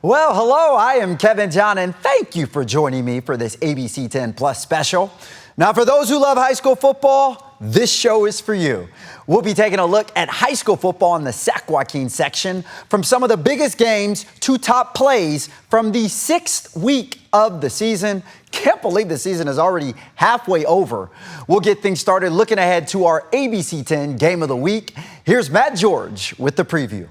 Well, hello, I am Kevin John, and thank you for joining me for this ABC 10 Plus special. Now, for those who love high school football, this show is for you. We'll be taking a look at high school football in the Sac-Joaquin section, from some of the biggest games to top plays from the 6th week of the season. Can't believe the season is already halfway over. We'll get things started looking ahead to our ABC 10 Game of the Week. Here's Matt George with the preview.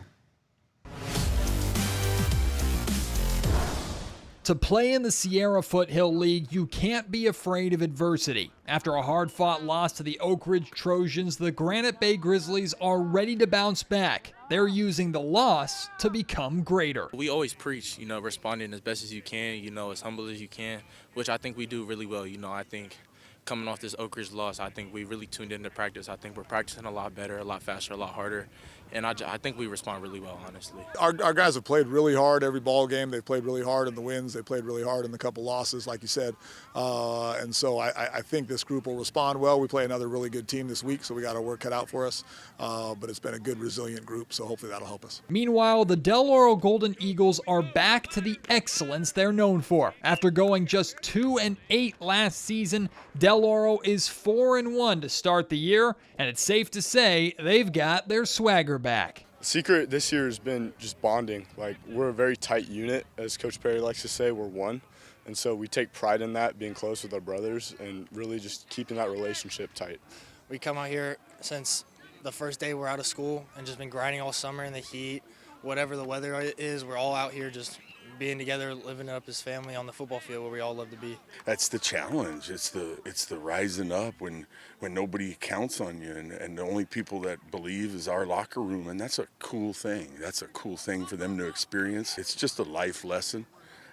To play in the Sierra Foothill League, you can't be afraid of adversity. After a hard-fought loss to the Oak Ridge Trojans, the Granite Bay Grizzlies are ready to bounce back. They're using the loss to become greater. We always preach, responding as best as you can, as humble as you can, which I think we do really well. I think coming off this Oak Ridge loss, I think we really tuned into practice. I think we're practicing a lot better, a lot faster, a lot harder. And I think we respond really well, honestly. Our guys have played really hard every ball game. They've played really hard in the wins. They played really hard in the couple losses, like you said. And so I think this group will respond well. We play another really good team this week, so we got our work cut out for us. But it's been a good, resilient group, so hopefully that'll help us. Meanwhile, the Del Oro Golden Eagles are back to the excellence they're known for. After going just 2-8 last season, Del Oro is 4-1 to start the year, and it's safe to say they've got their swagger back. The secret this year has been just bonding. We're a very tight unit, as Coach Perry likes to say, we're one. And so we take pride in that, being close with our brothers and really just keeping that relationship tight. We come out here since the first day we're out of school and just been grinding all summer in the heat. Whatever the weather is, we're all out here just being together, living up as family on the football field where we all love to be. That's the challenge. It's the rising up when nobody counts on you, and the only people that believe is our locker room, and that's a cool thing. That's a cool thing for them to experience. It's just a life lesson,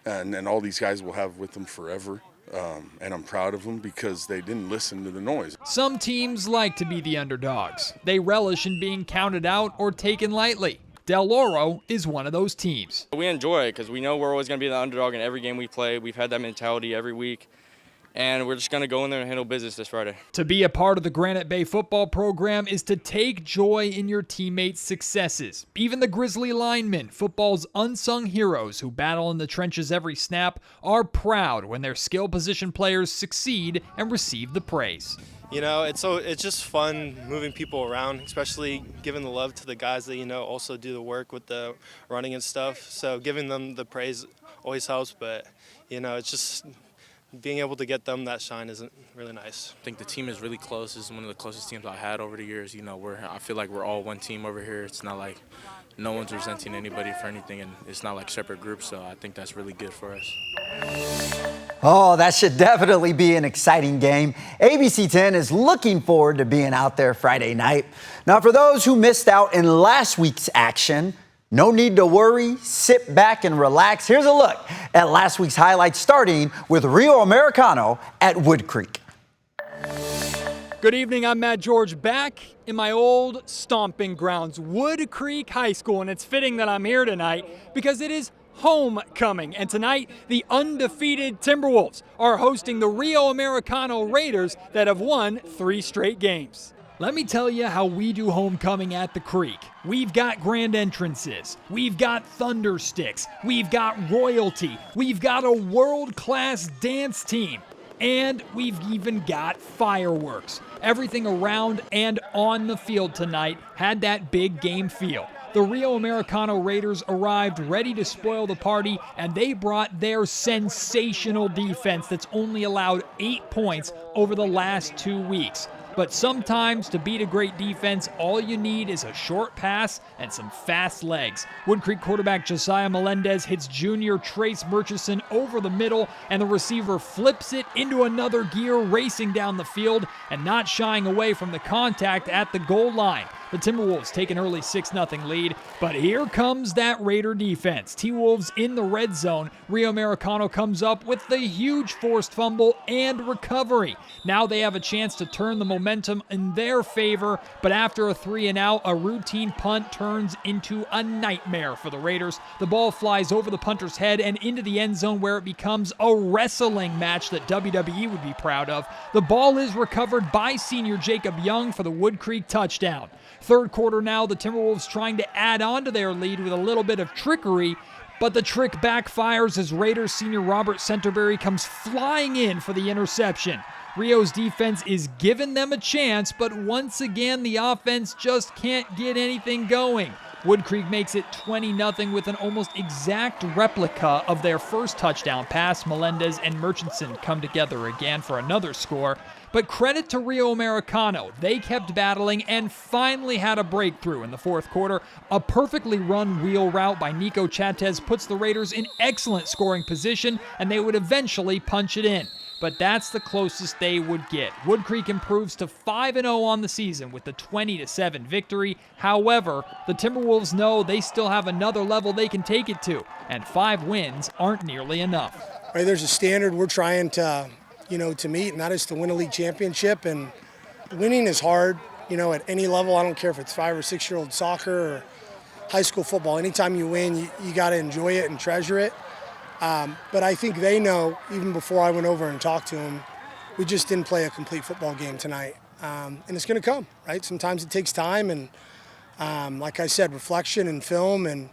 and all these guys will have with them forever. And I'm proud of them because they didn't listen to the noise. Some teams like to be the underdogs. They relish in being counted out or taken lightly. Del Oro is one of those teams. We enjoy it because we know we're always going to be the underdog in every game we play. We've had that mentality every week, and we're just going to go in there and handle business this Friday. To be a part of the Granite Bay football program is to take joy in your teammates' successes. Even the Grizzly linemen, football's unsung heroes who battle in the trenches every snap, are proud when their skill position players succeed and receive the praise. It's just fun moving people around, especially giving the love to the guys that, also do the work with the running and stuff. So giving them the praise always helps, but, it's just being able to get them that shine isn't really nice. I think the team is really close. This is one of the closest teams I've had over the years. I feel like we're all one team over here. It's not like no one's resenting anybody for anything, and it's not like separate groups, so I think that's really good for us. Oh, that should definitely be an exciting game. ABC 10 is looking forward to being out there Friday night. Now, for those who missed out in last week's action, no need to worry, sit back and relax. Here's a look at last week's highlights, starting with Rio Americano at Woodcreek. Good evening, I'm Matt George, back in my old stomping grounds, Woodcreek High School, and it's fitting that I'm here tonight because it is homecoming, and tonight the undefeated Timberwolves are hosting the Rio Americano Raiders that have won 3 straight games. Let me tell you how we do homecoming at the Creek. We've got grand entrances, we've got thunder sticks, we've got royalty, we've got a world-class dance team, and we've even got fireworks. Everything around and on the field tonight had that big game feel. The Rio Americano Raiders arrived ready to spoil the party, and they brought their sensational defense that's only allowed 8 points over the last 2 weeks. But sometimes to beat a great defense, all you need is a short pass and some fast legs. Woodcreek quarterback Josiah Melendez hits junior Trace Murchison over the middle, and the receiver flips it into another gear, racing down the field and not shying away from the contact at the goal line. The Timberwolves take an early 6-0 lead, but here comes that Raider defense. T-Wolves in the red zone. Rio Americano comes up with the huge forced fumble and recovery. Now they have a chance to turn the momentum in their favor, but after a 3-and-out, a routine punt turns into a nightmare for the Raiders. The ball flies over the punter's head and into the end zone, where it becomes a wrestling match that WWE would be proud of. The ball is recovered by senior Jacob Young for the Woodcreek touchdown. Third quarter now, the Timberwolves trying to add on to their lead with a little bit of trickery, But the trick backfires as Raiders senior Robert Centerberry comes flying in for the interception. Rio's defense is giving them a chance, but once again, the offense just can't get anything going. Woodcreek makes it 20-0 with an almost exact replica of their first touchdown pass. Melendez and Murchison come together again for another score. But credit to Rio Americano. They kept battling and finally had a breakthrough in the fourth quarter. A perfectly run wheel route by Nico Chatez puts the Raiders in excellent scoring position, and they would eventually punch it in. But that's the closest they would get. Woodcreek improves to 5-0 on the season with the 20-7 victory. However, the Timberwolves know they still have another level they can take it to, and 5 wins aren't nearly enough. Right, there's a standard we're trying to meet, and that is to win a league championship. And winning is hard, at any level. I don't care if it's 5 or 6-year-old soccer or high school football. Anytime you win, you got to enjoy it and treasure it. But I think they know, even before I went over and talked to them, we just didn't play a complete football game tonight. And it's going to come, right? Sometimes it takes time and, like I said, reflection and film and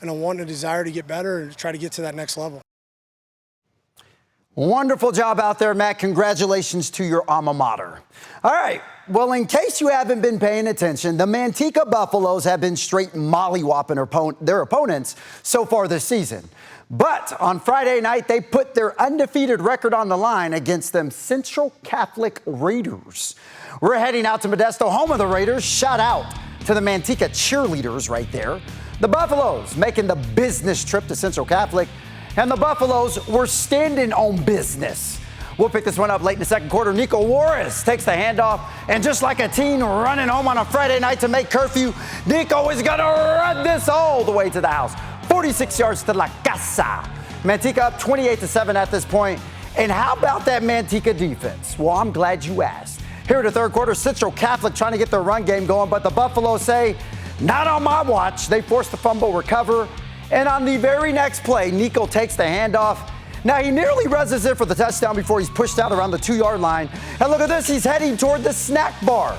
a want and a desire to get better and to try to get to that next level. Wonderful job out there, Matt. Congratulations to your alma mater. All right. Well, in case you haven't been paying attention, the Manteca Buffaloes have been straight mollywhopping their opponents so far this season. But on Friday night, they put their undefeated record on the line against them Central Catholic Raiders. We're heading out to Modesto, home of the Raiders. Shout out to the Manteca cheerleaders right there. The Buffaloes making the business trip to Central Catholic, and the Buffaloes were standing on business. We'll pick this one up late in the second quarter. Nico Juarez takes the handoff, and just like a teen running home on a Friday night to make curfew, Nico is going to run this all the way to the house. 46 yards to La Casa. Manteca up 28-7 at this point. And how about that Manteca defense? Well, I'm glad you asked. Here in the third quarter, Central Catholic trying to get their run game going, but the Buffaloes say, not on my watch. They force the fumble recover. And on the very next play, Nico takes the handoff. Now, he nearly runs in for the touchdown before he's pushed out around the 2-yard line. And look at this, he's heading toward the snack bar.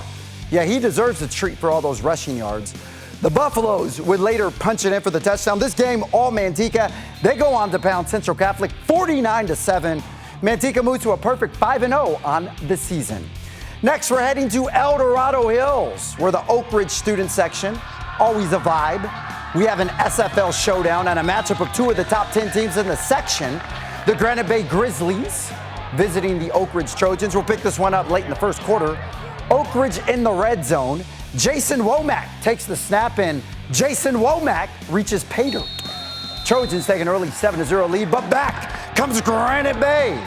Yeah, he deserves a treat for all those rushing yards. The Buffaloes would later punch it in for the touchdown. This game, all Manteca. They go on to pound Central Catholic 49-7. Manteca moves to a perfect 5-0 on the season. Next, we're heading to El Dorado Hills, where the Oak Ridge student section, always a vibe. We have an SFL showdown and a matchup of 2 of the top 10 teams in the section. The Granite Bay Grizzlies visiting the Oak Ridge Trojans. We'll pick this one up late in the first quarter. Oak Ridge in the red zone. Jason Womack takes the snap, and Jason Womack reaches pay dirt. Trojans take an early 7-0 lead, but back comes Granite Bay.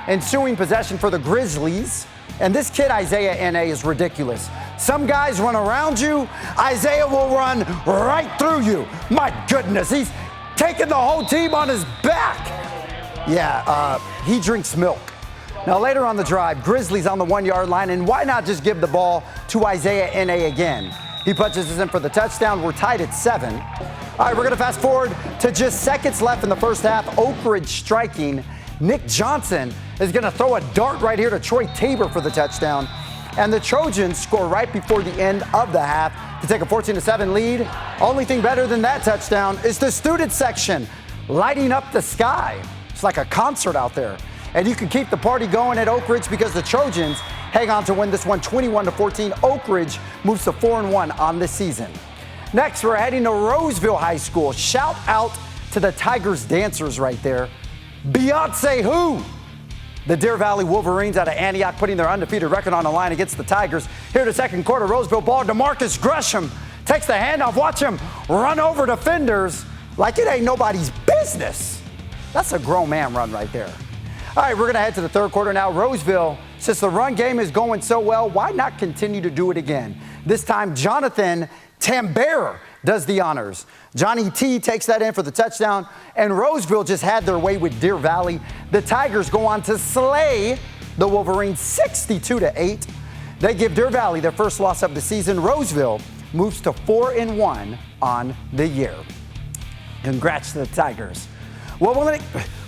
Ensuing possession for the Grizzlies. And this kid, Isaiah N.A., is ridiculous. Some guys run around you. Isaiah will run right through you. My goodness, he's taking the whole team on his back. Yeah, he drinks milk. Now, later on the drive, Grizzlies on the 1-yard line, and why not just give the ball to Isaiah N.A. again? He punches us in for the touchdown. We're tied at 7. All right, we're going to fast forward to just seconds left in the first half. Oak Ridge striking. Nick Johnson is going to throw a dart right here to Troy Tabor for the touchdown. And the Trojans score right before the end of the half to take a 14-7 lead. Only thing better than that touchdown is the student section lighting up the sky. It's like a concert out there. And you can keep the party going at Oak Ridge because the Trojans hang on to win this one 21-14. Oak Ridge moves to 4-1 on this season. Next, we're heading to Roseville High School. Shout out to the Tigers dancers right there. Beyonce who? The Deer Valley Wolverines out of Antioch putting their undefeated record on the line against the Tigers. Here in the second quarter, Roseville ball. DeMarcus Gresham takes the handoff. Watch him run over defenders like it ain't nobody's business. That's a grown man run right there. All right, we're going to head to the third quarter now. Roseville, since the run game is going so well, why not continue to do it again? This time, Jonathan Tambera does the honors. Johnny T takes that in for the touchdown, and Roseville just had their way with Deer Valley. The Tigers go on to slay the Wolverines 62-8. They give Deer Valley their first loss of the season. Roseville moves to 4-1 on the year. Congrats to the Tigers. Well,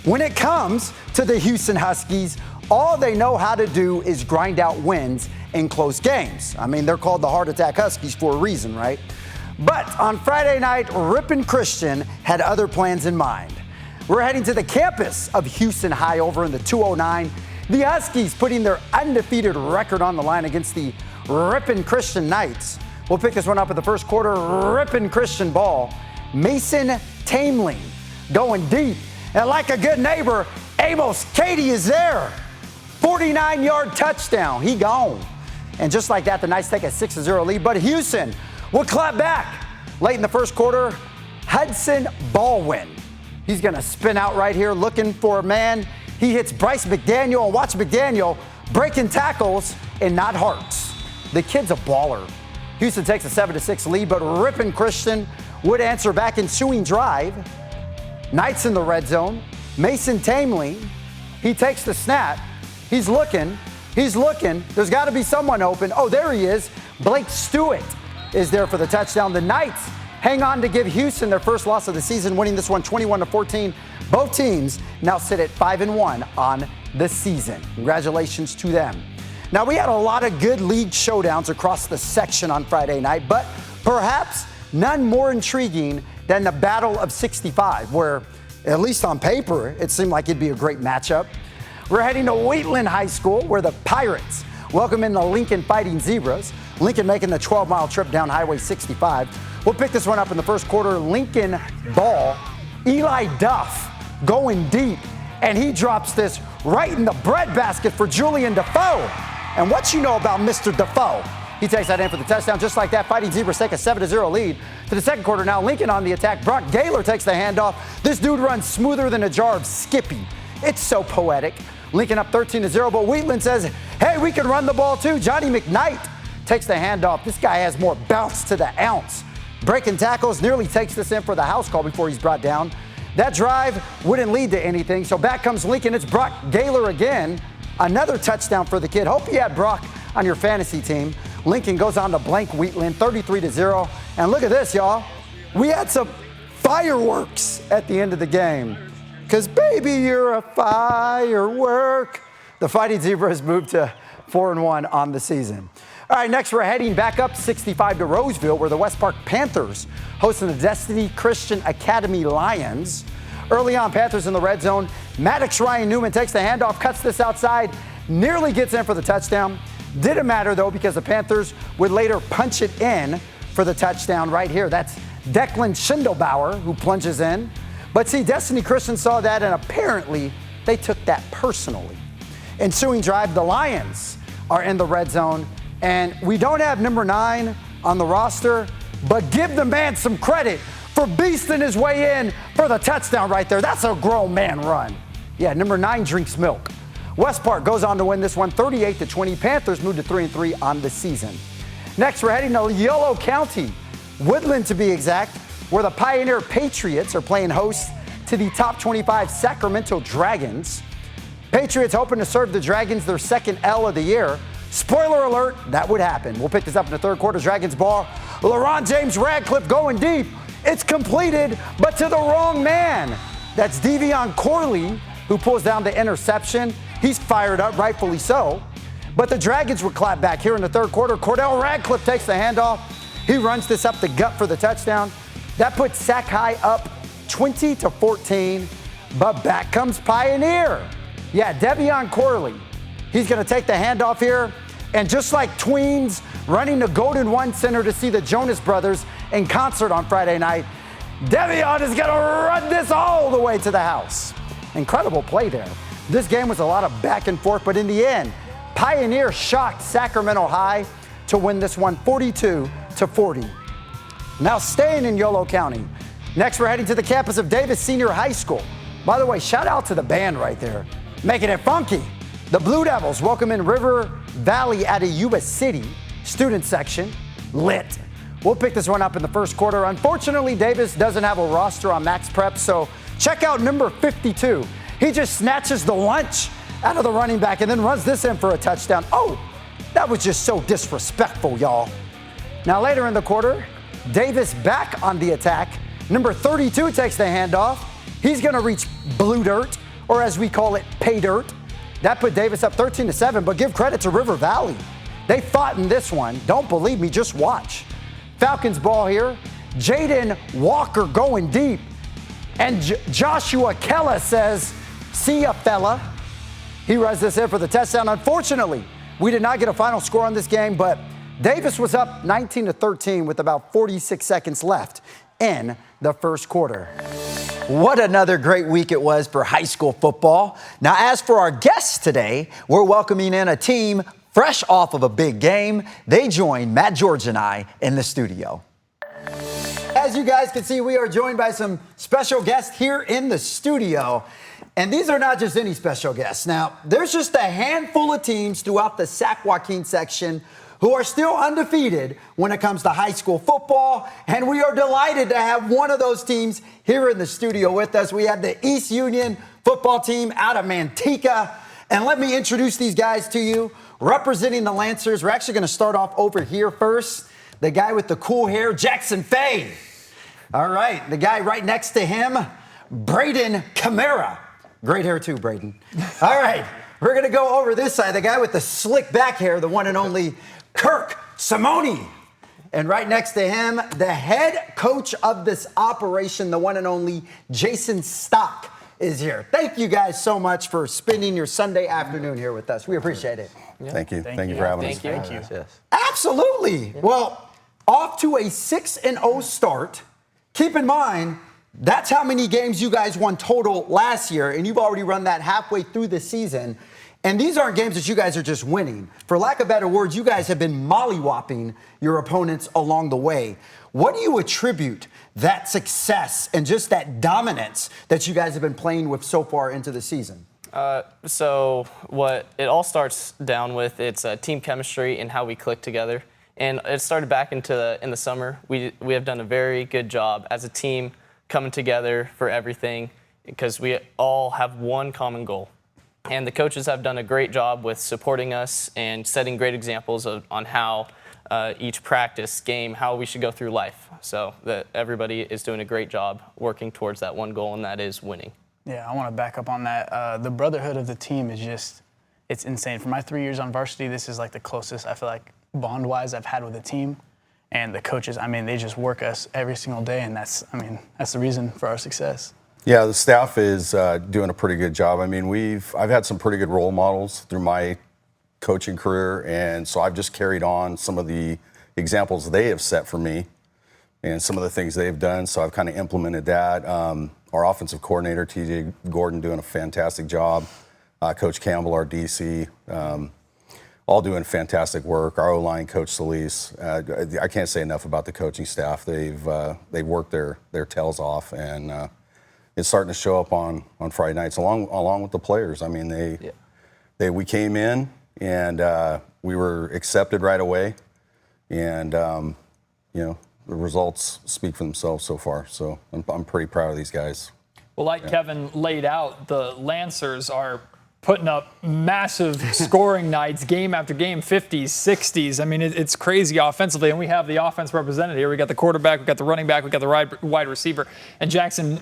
when it comes to the Houston Huskies, all they know how to do is grind out wins in close games. I mean, they're called the Heart Attack Huskies for a reason, right? But on Friday night, Ripon Christian had other plans in mind. We're heading to the campus of Houston High over in the 209. The Huskies putting their undefeated record on the line against the Ripon Christian Knights. We'll pick this one up in the first quarter. Ripon Christian ball. Mason Tameley going deep. And like a good neighbor, Amos Cady is there. 49-yard touchdown. He gone. And just like that, the Knights take a 6-0 lead. But Houston will clap back. Late in the first quarter, Hudson Baldwin. He's going to spin out right here looking for a man. He hits Bryce McDaniel, and watch McDaniel breaking tackles and not hearts. The kid's a baller. Houston takes a 7-6 lead, but Ripon Christian would answer back ensuing drive. Knights in the red zone. Mason Tameley, he takes the snap. He's looking. There's got to be someone open. Oh, there he is. Blake Stewart is there for the touchdown. The Knights hang on to give Houston their first loss of the season, winning this one 21-14. Both teams now sit at 5-1 on the season. Congratulations to them. Now, we had a lot of good league showdowns across the section on Friday night, but perhaps none more intriguing than the Battle of 65, where, at least on paper, it seemed like it'd be a great matchup. We're heading to Wheatland High School, where the Pirates welcome in the Lincoln Fighting Zebras. Lincoln making the 12-mile trip down Highway 65. We'll pick this one up in the first quarter. Lincoln ball. Eli Duff going deep, and he drops this right in the breadbasket for Julian Defoe. And what you know about Mr. Defoe? He takes that in for the touchdown. Just like that, Fighting Zebras take a 7-0 lead. To the second quarter now, Lincoln on the attack. Brock Gaylor takes the handoff. This dude runs smoother than a jar of Skippy. It's so poetic. Lincoln up 13-0, but Wheatland says, hey, we can run the ball too. Johnny McKnight takes the handoff. This guy has more bounce to the ounce. Breaking tackles, nearly takes this in for the house call before he's brought down. That drive wouldn't lead to anything, so back comes Lincoln. It's Brock Gaylor again. Another touchdown for the kid. Hope you had Brock on your fantasy team. Lincoln goes on to blank Wheatland, 33-0. And look at this, y'all. We had some fireworks at the end of the game. Because, baby, you're a firework. The Fighting Zebras moved to 4-1 on the season. All right, next we're heading back up 65 to Roseville, where the West Park Panthers hosting the Destiny Christian Academy Lions. Early on, Panthers in the red zone. Maddox Ryan Newman takes the handoff, cuts this outside, nearly gets in for the touchdown. Didn't matter, though, because the Panthers would later punch it in for the touchdown right here. That's Declan Schindelbauer who plunges in. But see, Destiny Christian saw that, and apparently they took that personally. Ensuing drive, the Lions are in the red zone. And we don't have number 9 on the roster, but give the man some credit for beasting his way in for the touchdown right there. That's a grown man run. Yeah, number 9 drinks milk. West Park goes on to win this one 38-20. Panthers move to 3-3 on the season. Next, we're heading to Yolo County, Woodland to be exact, where the Pioneer Patriots are playing host to the top 25 Sacramento Dragons. Patriots hoping to serve the Dragons their second L of the year. Spoiler alert, that would happen. We'll pick this up in the third quarter. Dragons ball. LaRon James Radcliffe going deep. It's completed, but to the wrong man. That's Devion Corley, who pulls down the interception. He's fired up, rightfully so. But the Dragons would clap back here in the third quarter. Cordell Radcliffe takes the handoff. He runs this up the gut for the touchdown. That puts Sac High up 20-14. But back comes Pioneer. Yeah, Devion Corley. He's going to take the handoff here. And just like tweens running to Golden One Center to see the Jonas Brothers in concert on Friday night, Devion is going to run this all the way to the house. Incredible play there. This game was a lot of back and forth, but in the end, Pioneer shocked Sacramento High to win this one 42-40. Now staying in Yolo County. Next, we're heading to the campus of Davis Senior High School. By the way, shout out to the band right there, making it funky. The Blue Devils welcome in River Valley out of Yuba City. Student section, lit. We'll pick this one up in the first quarter. Unfortunately, Davis doesn't have a roster on Max Prep, so check out number 52. He just snatches the lunch out of the running back and then runs this in for a touchdown. Oh, that was just so disrespectful, y'all. Now later in the quarter, Davis back on the attack. Number 32 takes the handoff. He's going to reach blue dirt, or as we call it, pay dirt. That put Davis up 13-7, but give credit to River Valley. They fought in this one. Don't believe me, just watch. Falcons ball here. Jaden Walker going deep. And Joshua Kella says, "See ya, fella." He runs this in for the touchdown. Unfortunately, we did not get a final score on this game, but Davis was up 19-13 with about 46 seconds left in the first quarter. What another great week it was for high school football. Now, as for our guests today, we're welcoming in a team fresh off of a big game. They join Matt George and I in the studio. As you guys can see, we are joined by some special guests here in the studio. And these are not just any special guests. Now, there's just a handful of teams throughout the Sac-Joaquin section who are still undefeated when it comes to high school football. And we are delighted to have one of those teams here in the studio with us. We have the East Union football team out of Manteca. And let me introduce these guys to you. Representing the Lancers, we're actually going to start off over here first. The guy with the cool hair, Jackson Fay. All right, the guy right next to him, Braden Camara. Great hair too, Braden. All right, we're going to go over this side. The guy with the slick back hair, the one and only Kirk Simone. And right next to him, the head coach of this operation, the one and only Jason Stock is here. Thank you guys so much for spending your Sunday afternoon here with us. We appreciate it. Yeah. Thank you. Thank you for having us. Thank you. Yes. Absolutely. Yeah. Well, off to a 6-0 start. Keep in mind, that's how many games you guys won total last year, and you've already run that halfway through the season. And these aren't games that you guys are just winning. For lack of better words, you guys have been mollywhopping your opponents along the way. What do you attribute that success and just that dominance that you guys have been playing with so far into the season? So what it all starts down with, it's team chemistry and how we click together. And it started back in the summer. We have done a very good job as a team coming together for everything because we all have one common goal. And the coaches have done a great job with supporting us and setting great examples on how each practice, game, how we should go through life. So that everybody is doing a great job working towards that one goal, and that is winning. Yeah, I want to back up on that. The brotherhood of the team is just, it's insane. For my 3 years on varsity, this is like the closest I feel like bond-wise I've had with a team. And the coaches, I mean, they just work us every single day, and that's the reason for our success. Yeah, the staff is doing a pretty good job. I mean, I've had some pretty good role models through my coaching career, and so I've just carried on some of the examples they have set for me and some of the things they've done, so I've kind of implemented that. Our offensive coordinator, TJ Gordon, doing a fantastic job. Coach Campbell, our DC, all doing fantastic work. Our O-line, Coach Solis. I can't say enough about the coaching staff. They've worked their tails off, and it's starting to show up on Friday nights along with the players. I mean, we came in and we were accepted right away, and the results speak for themselves so far. So I'm pretty proud of these guys. Well, like Kevin laid out, the Lancers are putting up massive scoring nights, game after game, 50s, 60s. I mean, it's crazy offensively, and we have the offense represented here. We got the quarterback, we got the running back, we got the wide receiver. And Jackson,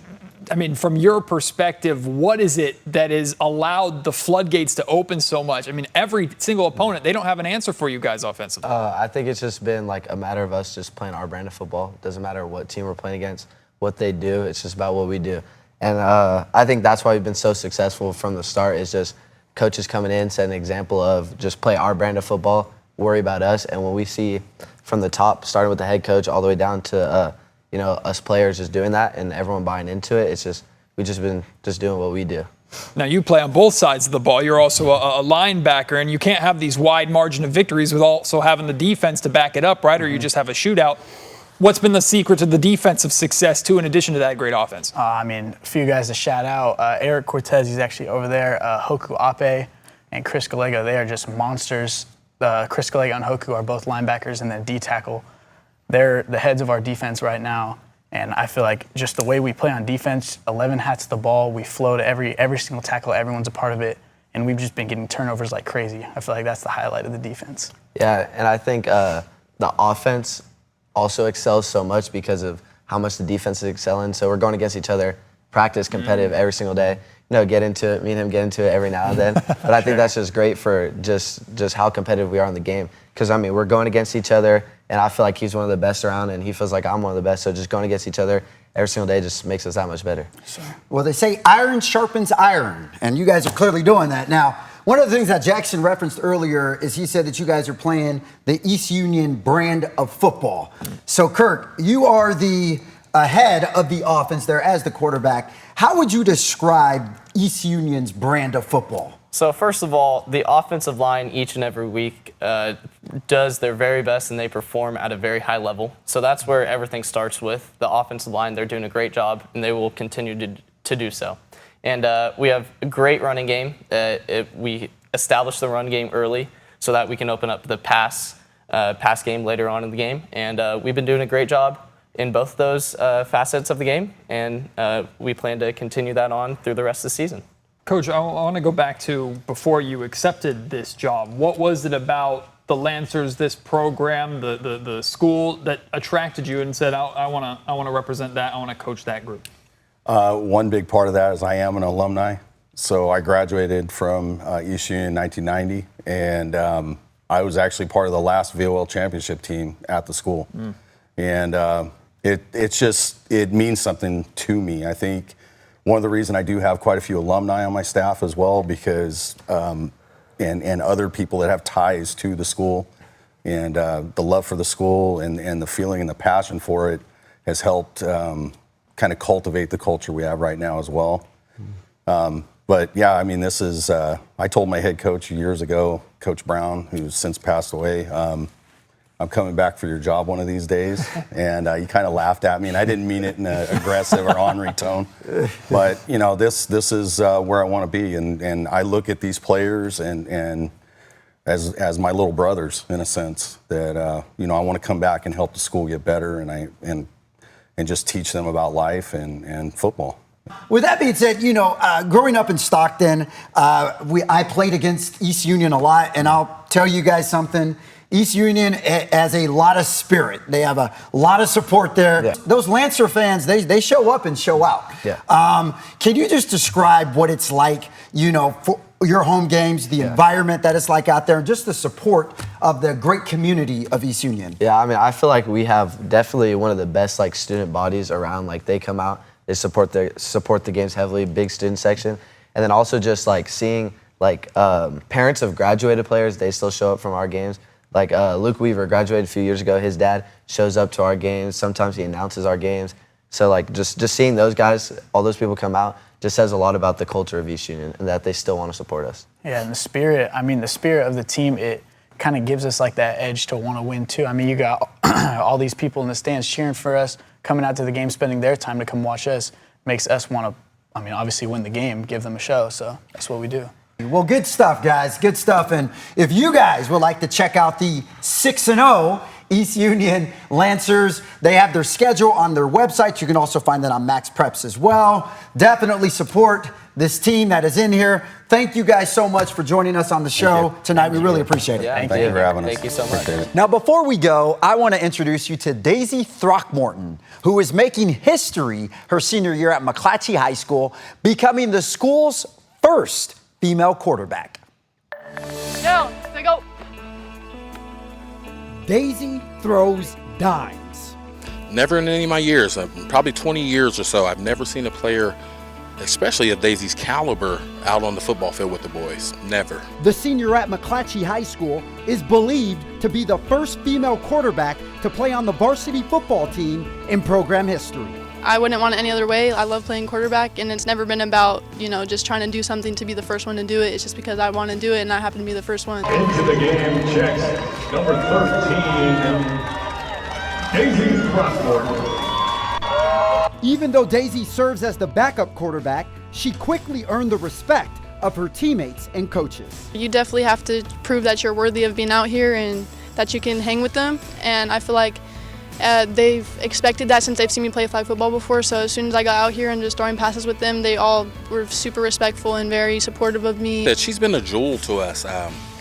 I mean, from your perspective, what is it that has allowed the floodgates to open so much? I mean, every single opponent, they don't have an answer for you guys offensively. I think it's just been like a matter of us just playing our brand of football. It doesn't matter what team we're playing against, what they do. It's just about what we do. And I think that's why we've been so successful from the start, is just coaches coming in, setting an example of just play our brand of football, worry about us. And when we see from the top, starting with the head coach all the way down to us players just doing that and everyone buying into it, it's just we've just been just doing what we do. Now, you play on both sides of the ball. You're also a linebacker, and you can't have these wide margin of victories with also having the defense to back it up, right? Or you just have a shootout. What's been the secret to the defensive success, too, in addition to that great offense? I mean, a few guys to shout out. Eric Cortez, he's actually over there. Hoku Ape and Chris Gallego, they are just monsters. Chris Gallego and Hoku are both linebackers, and then D-tackle. They're the heads of our defense right now. And I feel like just the way we play on defense, 11 hats the ball, we flow to every single tackle, everyone's a part of it. And we've just been getting turnovers like crazy. I feel like that's the highlight of the defense. Yeah, and I think the offense also excels so much because of how much the defense is excelling. So we're going against each other, practice competitive every single day. Get into it, me and him get into it every now and then. But I think that's just great for just how competitive we are in the game. Because, I mean, we're going against each other, and I feel like he's one of the best around, and he feels like I'm one of the best. So just going against each other every single day just makes us that much better. Well, they say iron sharpens iron, and you guys are clearly doing that. Now, one of the things that Jackson referenced earlier is he said that you guys are playing the East Union brand of football. So, Kirk, you are the head of the offense there as the quarterback. How would you describe East Union's brand of football? So first of all, the offensive line each and every week does their very best, and they perform at a very high level. So that's where everything starts with. The offensive line, they're doing a great job, and they will continue to do so. And we have a great running game. We establish the run game early so that we can open up the pass game later on in the game. And we've been doing a great job in both those facets of the game, and we plan to continue that on through the rest of the season. Coach, I want to go back to before you accepted this job. What was it about the Lancers, this program, the school that attracted you and said, I want to represent that, I want to coach that group? One big part of that is I am an alumni. So I graduated from East Union in 1990, and I was actually part of the last VOL championship team at the school. And it means something to me. I think one of the reasons I do have quite a few alumni on my staff as well, because and other people that have ties to the school, and the love for the school and the feeling and the passion for it has helped kind of cultivate the culture we have right now as well. But yeah, I mean, this is, I told my head coach years ago, Coach Brown, who's since passed away, I'm coming back for your job one of these days. And he kind of laughed at me, and I didn't mean it in an aggressive or ornery tone. But, you know, this is where I want to be. And I look at these players and as my little brothers, in a sense, that, you know, I want to come back and help the school get better and just teach them about life and football. With that being said, you know, growing up in Stockton, I played against East Union a lot, and I'll tell you guys something. East Union has a lot of spirit. They have a lot of support there. Yeah. Those Lancer fans, they show up and show out. Yeah. Can you just describe what it's like, you know, for your home games, the environment that it's like out there, and just the support of the great community of East Union? Yeah, I mean, I feel like we have definitely one of the best, like, student bodies around. Like, they come out, they support the games heavily, big student section. And then also just, like, seeing, like, parents of graduated players, they still show up from our games. Like Luke Weaver graduated a few years ago. His dad shows up to our games. Sometimes he announces our games. So like just seeing those guys, all those people come out, just says a lot about the culture of East Union and that they still want to support us. Yeah, and the spirit of the team, it kind of gives us like that edge to want to win too. I mean, you got all these people in the stands cheering for us, coming out to the game, spending their time to come watch us, makes us want to, I mean, obviously win the game, give them a show. So that's what we do. Well, good stuff, guys. Good stuff. And if you guys would like to check out the 6-0 East Union Lancers, they have their schedule on their website. You can also find that on Max Preps as well. Definitely support this team that is in here. Thank you guys so much for joining us on the show tonight. We really appreciate it. Yeah, Thank you for having us. Thank you so much. Now, before we go, I want to introduce you to Daisy Throckmorton, who is making history her senior year at McClatchy High School, becoming the school's first female quarterback. Down, they go. Daisy throws dimes. Never in any of my years, probably 20 years or so, I've never seen a player, especially of Daisy's caliber, out on the football field with the boys. Never. The senior at McClatchy High School is believed to be the first female quarterback to play on the varsity football team in program history. I wouldn't want it any other way. I love playing quarterback, and it's never been about, you know, just trying to do something to be the first one to do it. It's just because I want to do it, and I happen to be the first one. Into the game checks number 13, Daisy Throckmorton. Even though Daisy serves as the backup quarterback, she quickly earned the respect of her teammates and coaches. You definitely have to prove that you're worthy of being out here and that you can hang with them, and I feel like they've expected that since they've seen me play flag football before. So as soon as I got out here and just throwing passes with them, they all were super respectful and very supportive of me. She's been a jewel to us.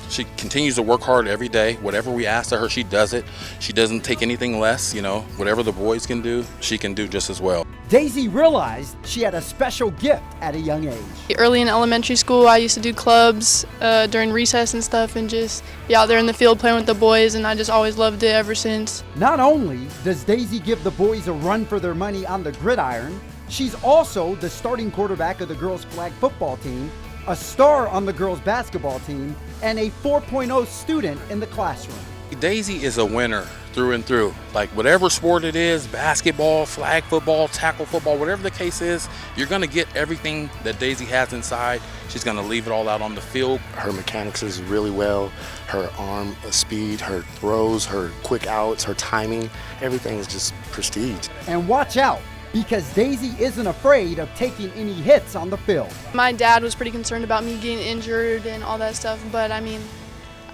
She continues to work hard every day. Whatever we ask of her, she does it. She doesn't take anything less, you know. Whatever the boys can do, she can do just as well. Daisy realized she had a special gift at a young age. Early in elementary school, I used to do clubs during recess and stuff and just be out there in the field playing with the boys, and I just always loved it ever since. Not only does Daisy give the boys a run for their money on the gridiron, she's also the starting quarterback of the girls' flag football team, a star on the girls' basketball team, and a 4.0 student in the classroom. Daisy is a winner through and through. Like whatever sport it is, basketball, flag football, tackle football, whatever the case is, you're gonna get everything that Daisy has inside. She's gonna leave it all out on the field. Her mechanics is really well. Her arm speed, her throws, her quick outs, her timing, everything is just prestige. And watch out, because Daisy isn't afraid of taking any hits on the field. My dad was pretty concerned about me getting injured and all that stuff, but I mean,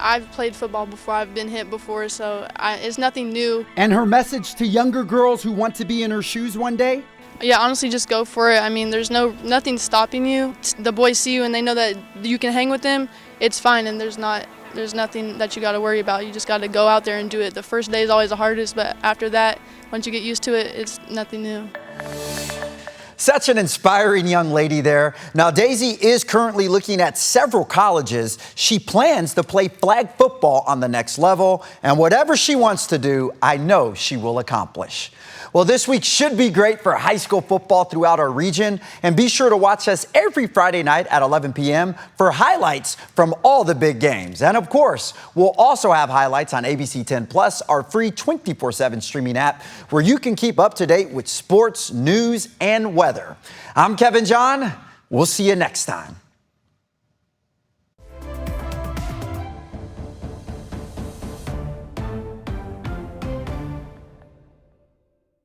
I've played football before, I've been hit before, so it's nothing new. And her message to younger girls who want to be in her shoes one day? Yeah, honestly, just go for it. I mean, there's nothing stopping you. The boys see you and they know that you can hang with them. It's fine, and there's nothing that you got to worry about. You just got to go out there and do it. The first day is always the hardest, but after that, once you get used to it, it's nothing new. Such an inspiring young lady there. Now, Daisy is currently looking at several colleges. She plans to play flag football on the next level, and whatever she wants to do, I know she will accomplish. Well, this week should be great for high school football throughout our region, and be sure to watch us every Friday night at 11 p.m. for highlights from all the big games. And of course, we'll also have highlights on ABC 10 Plus, our free 24/7 streaming app, where you can keep up to date with sports, news, and weather. I'm Kevin John. We'll see you next time.